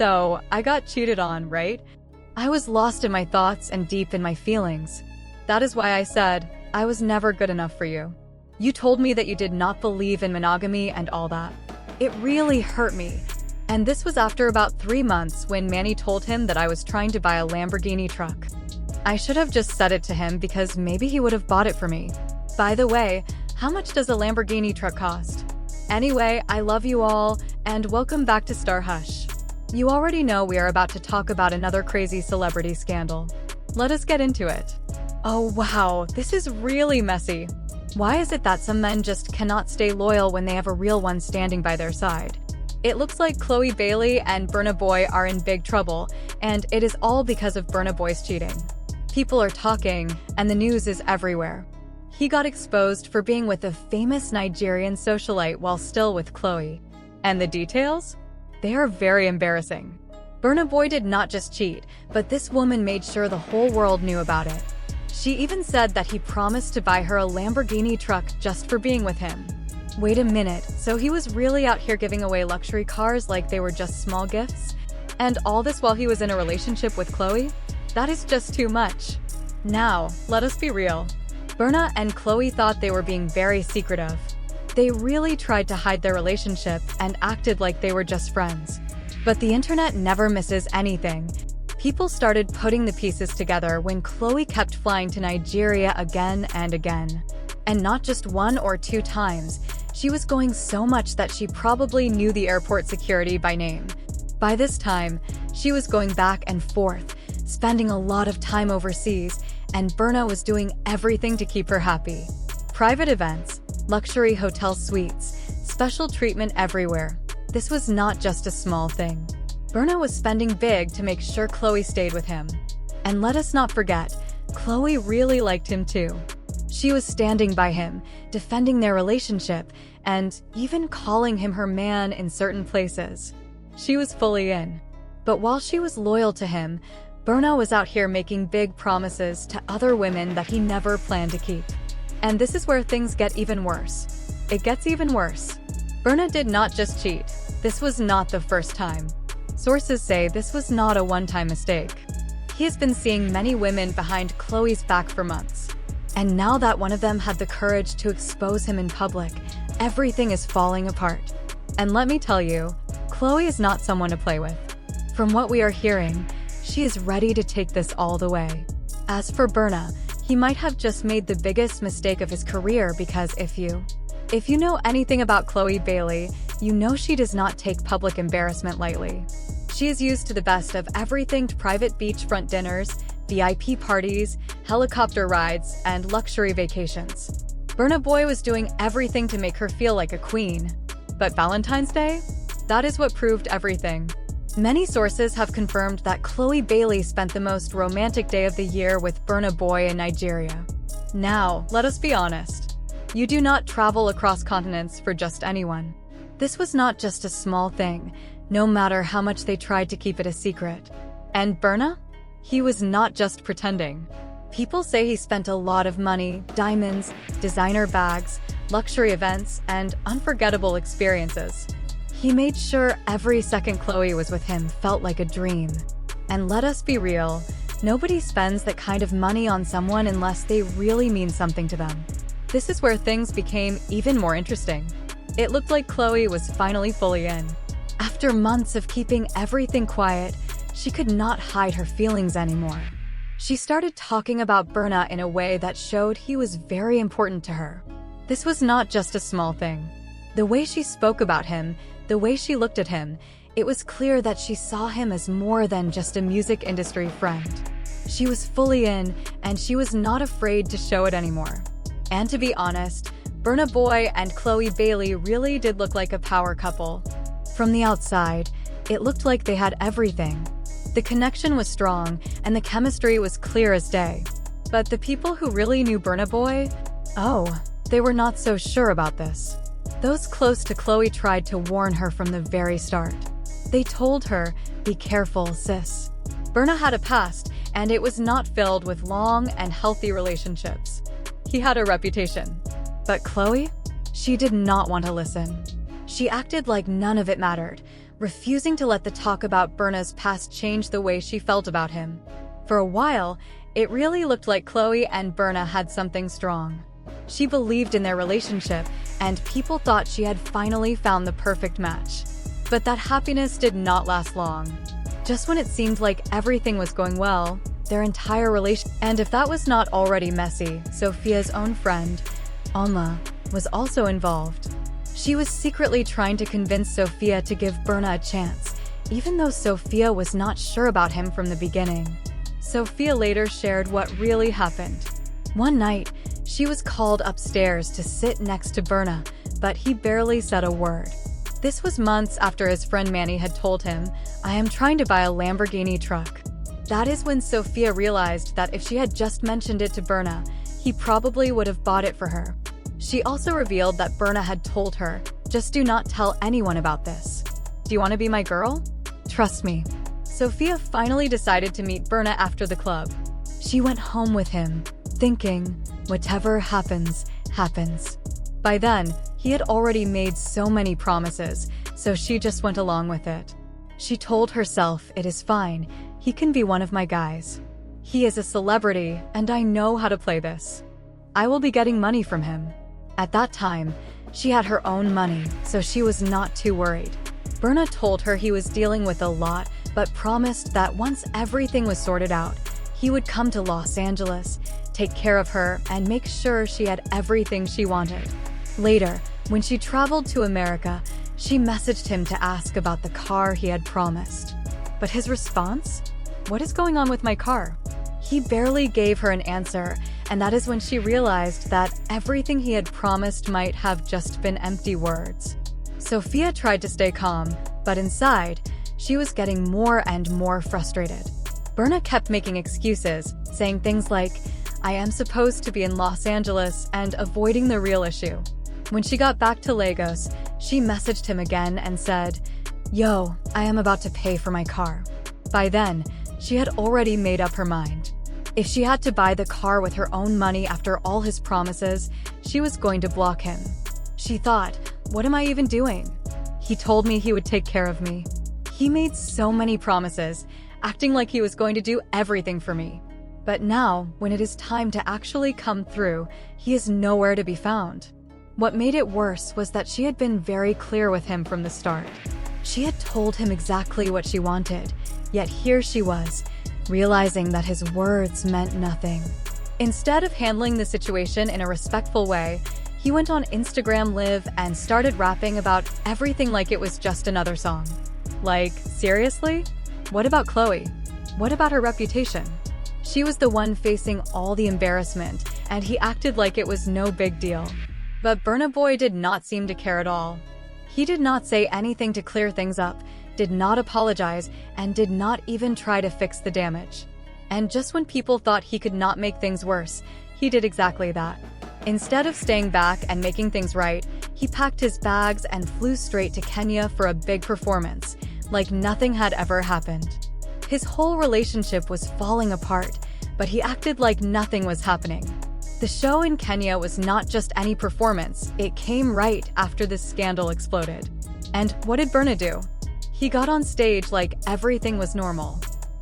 So, I got cheated on, right? I was lost in my thoughts and deep in my feelings. That is why I said, I was never good enough for you. You told me that you did not believe in monogamy and all that. It really hurt me. And this was after about 3 months when Manny told him that I was trying to buy a Lamborghini truck. I should have just said it to him because maybe he would have bought it for me. By the way, how much does a Lamborghini truck cost? Anyway, I love you all, and welcome back to Star Hush. You already know we are about to talk about another crazy celebrity scandal. Let us get into it. Oh wow, this is really messy. Why is it that some men just cannot stay loyal when they have a real one standing by their side? It looks like Chloe Bailey and Burna Boy are in big trouble, and it is all because of Burna Boy's cheating. People are talking, and the news is everywhere. He got exposed for being with a famous Nigerian socialite while still with Chloe. And the details? They are very embarrassing. Burna Boy did not just cheat, but this woman made sure the whole world knew about it. She even said that he promised to buy her a Lamborghini truck just for being with him. Wait a minute, so he was really out here giving away luxury cars like they were just small gifts? And all this while he was in a relationship with Chloe? That is just too much. Now, let us be real. Burna and Chloe thought they were being very secretive. They really tried to hide their relationship and acted like they were just friends. But the internet never misses anything. People started putting the pieces together when Chloe kept flying to Nigeria again and again. And not just 1 or 2 times. She was going so much that she probably knew the airport security by name. By this time, she was going back and forth, spending a lot of time overseas, and Burna was doing everything to keep her happy. Private events, luxury hotel suites, special treatment everywhere. This was not just a small thing. Burna was spending big to make sure Chloe stayed with him. And let us not forget, Chloe really liked him too. She was standing by him, defending their relationship, and even calling him her man in certain places. She was fully in. But while she was loyal to him, Burna was out here making big promises to other women that he never planned to keep. And this is where things get even worse. It gets even worse. Burna did not just cheat. This was not the first time. Sources say this was not a one-time mistake. He has been seeing many women behind Chloe's back for months. And now that one of them had the courage to expose him in public, everything is falling apart. And let me tell you, Chloe is not someone to play with. From what we are hearing, she is ready to take this all the way. As for Burna, he might have just made the biggest mistake of his career because if you know anything about Chloe Bailey, you know she does not take public embarrassment lightly. She is used to the best of everything to private beachfront dinners, VIP parties, helicopter rides, and luxury vacations. Burna Boy was doing everything to make her feel like a queen. But Valentine's Day? That is what proved everything. Many sources have confirmed that Chloe Bailey spent the most romantic day of the year with Burna Boy in Nigeria. Now, let us be honest. You do not travel across continents for just anyone. This was not just a small thing, no matter how much they tried to keep it a secret. And Burna? He was not just pretending. People say he spent a lot of money, diamonds, designer bags, luxury events, and unforgettable experiences. He made sure every second Chloe was with him felt like a dream. And let us be real, nobody spends that kind of money on someone unless they really mean something to them. This is where things became even more interesting. It looked like Chloe was finally fully in. After months of keeping everything quiet, she could not hide her feelings anymore. She started talking about Burna in a way that showed he was very important to her. This was not just a small thing. The way she spoke about him, the way she looked at him, it was clear that she saw him as more than just a music industry friend. She was fully in, and she was not afraid to show it anymore. And to be honest, Burna Boy and Chloe Bailey really did look like a power couple. From the outside, it looked like they had everything. The connection was strong, and the chemistry was clear as day. But the people who really knew Burna Boy? Oh, they were not so sure about this. Those close to Chloe tried to warn her from the very start. They told her, "Be careful, sis." Burna had a past, and it was not filled with long and healthy relationships. He had a reputation. But Chloe? She did not want to listen. She acted like none of it mattered, refusing to let the talk about Burna's past change the way she felt about him. For a while, it really looked like Chloe and Burna had something strong. She believed in their relationship, and people thought she had finally found the perfect match. But that happiness did not last long. Just when it seemed like everything was going well, their entire relationship— And if that was not already messy, Sophia's own friend, Alma, was also involved. She was secretly trying to convince Sophia to give Burna a chance, even though Sophia was not sure about him from the beginning. Sophia later shared what really happened. One night, she was called upstairs to sit next to Burna, but he barely said a word. This was months after his friend Manny had told him, "I am trying to buy a Lamborghini truck." That is when Sophia realized that if she had just mentioned it to Burna, he probably would have bought it for her. She also revealed that Burna had told her, "Just do not tell anyone about this. Do you want to be my girl? Trust me." Sophia finally decided to meet Burna after the club. She went home with him, thinking, whatever happens, happens. By then, he had already made so many promises, so she just went along with it. She told herself, "It is fine, he can be one of my guys. He is a celebrity, and I know how to play this. I will be getting money from him." At that time, she had her own money, so she was not too worried. Burna told her he was dealing with a lot, but promised that once everything was sorted out, he would come to Los Angeles, take care of her, and make sure she had everything she wanted. Later, when she traveled to America, she messaged him to ask about the car he had promised. But his response? "What is going on with my car?" He barely gave her an answer, and that is when she realized that everything he had promised might have just been empty words. Sophia tried to stay calm, but inside, she was getting more and more frustrated. Burna kept making excuses, saying things like, "I am supposed to be in Los Angeles," and avoiding the real issue. When she got back to Lagos, she messaged him again and said, "Yo, I am about to pay for my car." By then, she had already made up her mind. If she had to buy the car with her own money after all his promises, she was going to block him. She thought, "What am I even doing? He told me he would take care of me. He made so many promises, acting like he was going to do everything for me. But now, when it is time to actually come through, he is nowhere to be found." What made it worse was that she had been very clear with him from the start. She had told him exactly what she wanted, yet here she was, realizing that his words meant nothing. Instead of handling the situation in a respectful way, he went on Instagram Live and started rapping about everything like it was just another song. Like, seriously? What about Chloe? What about her reputation? She was the one facing all the embarrassment, and he acted like it was no big deal. But Burna Boy did not seem to care at all. He did not say anything to clear things up, did not apologize, and did not even try to fix the damage. And just when people thought he could not make things worse, he did exactly that. Instead of staying back and making things right, he packed his bags and flew straight to Kenya for a big performance, like nothing had ever happened. His whole relationship was falling apart, but he acted like nothing was happening. The show in Kenya was not just any performance, it came right after this scandal exploded. And what did Burna do? He got on stage like everything was normal.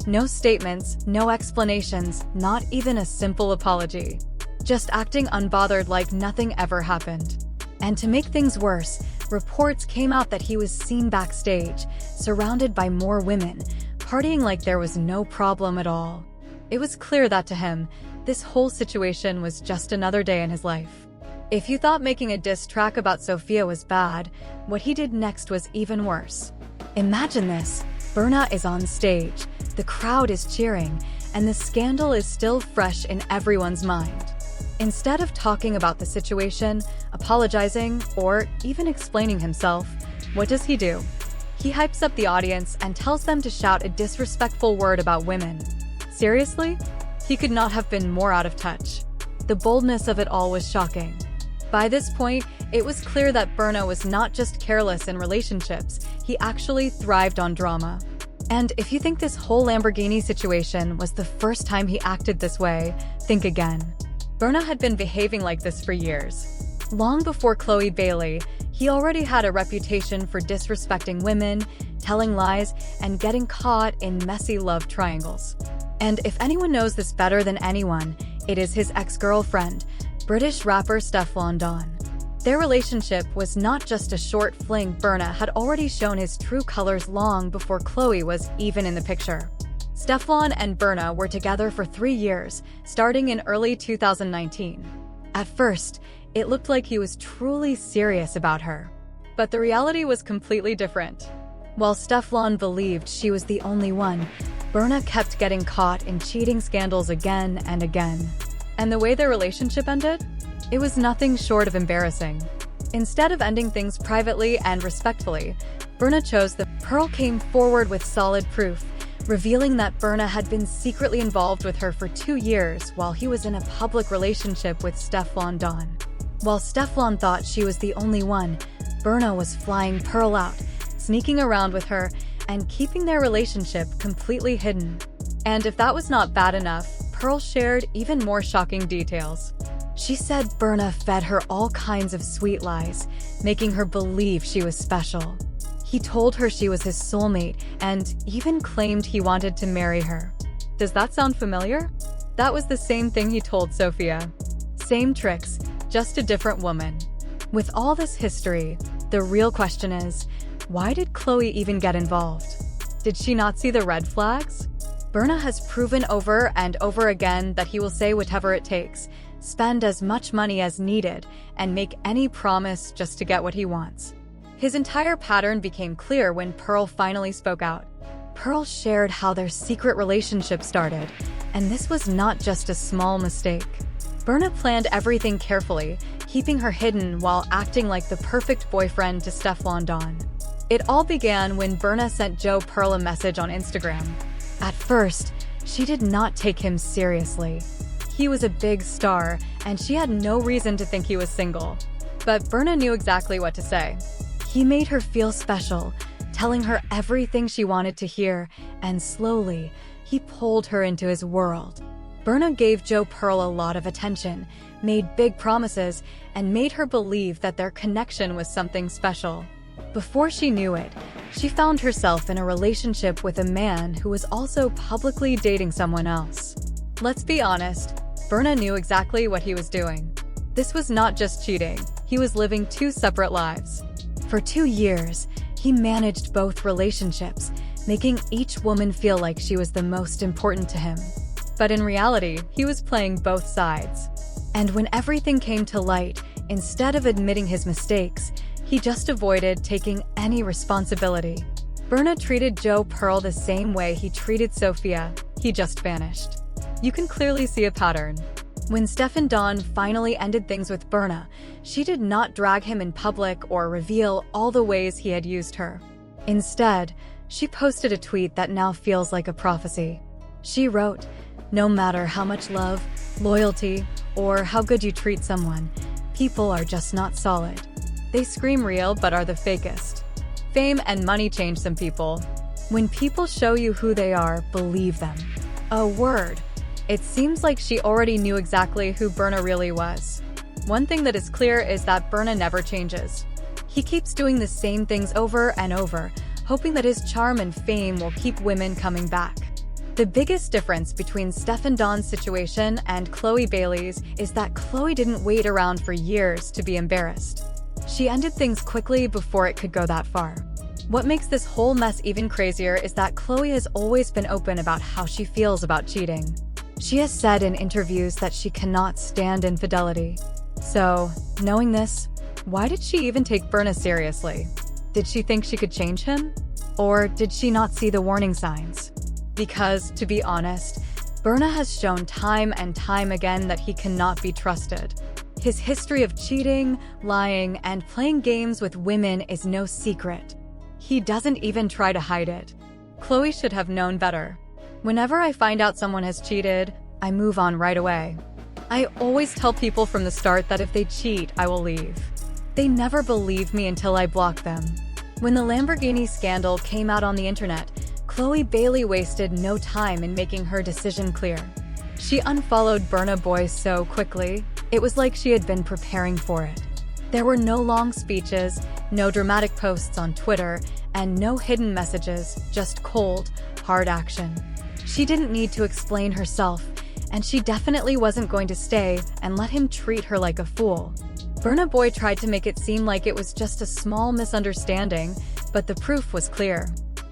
No statements, no explanations, not even a simple apology. Just acting unbothered like nothing ever happened. And to make things worse, reports came out that he was seen backstage, surrounded by more women, partying like there was no problem at all. It was clear that to him, this whole situation was just another day in his life. If you thought making a diss track about Sophia was bad, what he did next was even worse. Imagine this, Burna is on stage, the crowd is cheering, and the scandal is still fresh in everyone's mind. Instead of talking about the situation, apologizing, or even explaining himself, what does he do? He hypes up the audience and tells them to shout a disrespectful word about women. Seriously? He could not have been more out of touch. The boldness of it all was shocking. By this point, it was clear that Burna was not just careless in relationships, he actually thrived on drama. And if you think this whole Lamborghini situation was the first time he acted this way, think again. Burna had been behaving like this for years. Long before Chloe Bailey, he already had a reputation for disrespecting women, telling lies, and getting caught in messy love triangles. And if anyone knows this better than anyone, it is his ex-girlfriend, British rapper Stefflon Don. Their relationship was not just a short fling. Burna had already shown his true colors long before Chloe was even in the picture. Stefflon and Burna were together for 3 years, starting in early 2019. At first, it looked like he was truly serious about her. But the reality was completely different. While Stefflon believed she was the only one, Burna kept getting caught in cheating scandals again and again. And the way their relationship ended? It was nothing short of embarrassing. Instead of ending things privately and respectfully, Burna chose the Pearl came forward with solid proof, revealing that Burna had been secretly involved with her for 2 years while he was in a public relationship with Stefflon Don. While Stefflon thought she was the only one, Burna was flying Pearl out, sneaking around with her, and keeping their relationship completely hidden. And if that was not bad enough, Pearl shared even more shocking details. She said Burna fed her all kinds of sweet lies, making her believe she was special. He told her she was his soulmate and even claimed he wanted to marry her. Does that sound familiar? That was the same thing he told Sophia. Same tricks, just a different woman. With all this history, the real question is, why did Chloe even get involved? Did she not see the red flags? Burna has proven over and over again that he will say whatever it takes, spend as much money as needed, and make any promise just to get what he wants. His entire pattern became clear when Pearl finally spoke out. Pearl shared how their secret relationship started, and this was not just a small mistake. Burna planned everything carefully, keeping her hidden while acting like the perfect boyfriend to Stefflon Don. It all began when Burna sent Joe Pearl a message on Instagram. At first, she did not take him seriously. He was a big star, and she had no reason to think he was single. But Burna knew exactly what to say. He made her feel special, telling her everything she wanted to hear, and slowly, he pulled her into his world. Burna gave Joe Pearl a lot of attention, made big promises, and made her believe that their connection was something special. Before she knew it, she found herself in a relationship with a man who was also publicly dating someone else. Let's be honest, Burna knew exactly what he was doing. This was not just cheating, he was living 2 separate lives. For 2 years, he managed both relationships, making each woman feel like she was the most important to him. But in reality, he was playing both sides. And when everything came to light, instead of admitting his mistakes, he just avoided taking any responsibility. Burna treated Joe Pearl the same way he treated Sophia. He just vanished. You can clearly see a pattern. When Stefflon Don finally ended things with Burna, she did not drag him in public or reveal all the ways he had used her. Instead, she posted a tweet that now feels like a prophecy. She wrote, "No matter how much love, loyalty, or how good you treat someone, people are just not solid. They scream real but are the fakest. Fame and money change some people. When people show you who they are, believe them." A word. It seems like she already knew exactly who Burna really was. One thing that is clear is that Burna never changes. He keeps doing the same things over and over, hoping that his charm and fame will keep women coming back. The biggest difference between Stefflon Don's situation and Chloe Bailey's is that Chloe didn't wait around for years to be embarrassed. She ended things quickly before it could go that far. What makes this whole mess even crazier is that Chloe has always been open about how she feels about cheating. She has said in interviews that she cannot stand infidelity. So, knowing this, why did she even take Burna seriously? Did she think she could change him? Or did she not see the warning signs? Because, to be honest, Burna has shown time and time again that he cannot be trusted. His history of cheating, lying, and playing games with women is no secret. He doesn't even try to hide it. Chloe should have known better. Whenever I find out someone has cheated, I move on right away. I always tell people from the start that if they cheat, I will leave. They never believe me until I block them. When the Lamborghini scandal came out on the internet, Chloe Bailey wasted no time in making her decision clear. She unfollowed Burna Boy so quickly, it was like she had been preparing for it. There were no long speeches, no dramatic posts on Twitter, and no hidden messages, just cold, hard action. She didn't need to explain herself, and she definitely wasn't going to stay and let him treat her like a fool. Burna Boy tried to make it seem like it was just a small misunderstanding, but the proof was clear.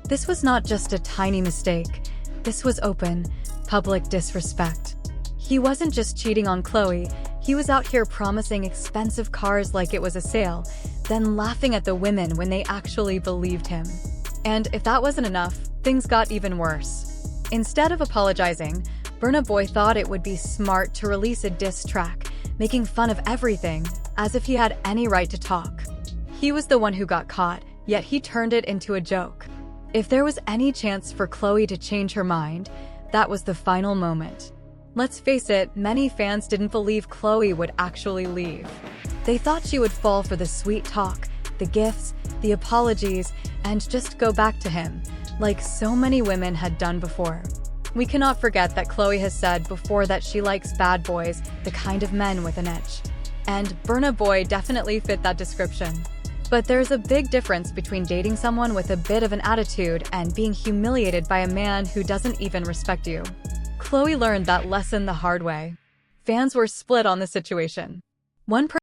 This was not just a tiny mistake. This was open, public disrespect. He wasn't just cheating on Chloe, he was out here promising expensive cars like it was a sale, then laughing at the women when they actually believed him. And if that wasn't enough, things got even worse. Instead of apologizing, Burna Boy thought it would be smart to release a diss track, making fun of everything, as if he had any right to talk. He was the one who got caught, yet he turned it into a joke. If there was any chance for Chloe to change her mind, that was the final moment. Let's face it, many fans didn't believe Chloe would actually leave. They thought she would fall for the sweet talk, the gifts, the apologies, and just go back to him, like so many women had done before. We cannot forget that Chloe has said before that she likes bad boys, the kind of men with an edge. And Burna Boy definitely fit that description. But there's a big difference between dating someone with a bit of an attitude and being humiliated by a man who doesn't even respect you. Chloe learned that lesson the hard way. Fans were split on the situation. One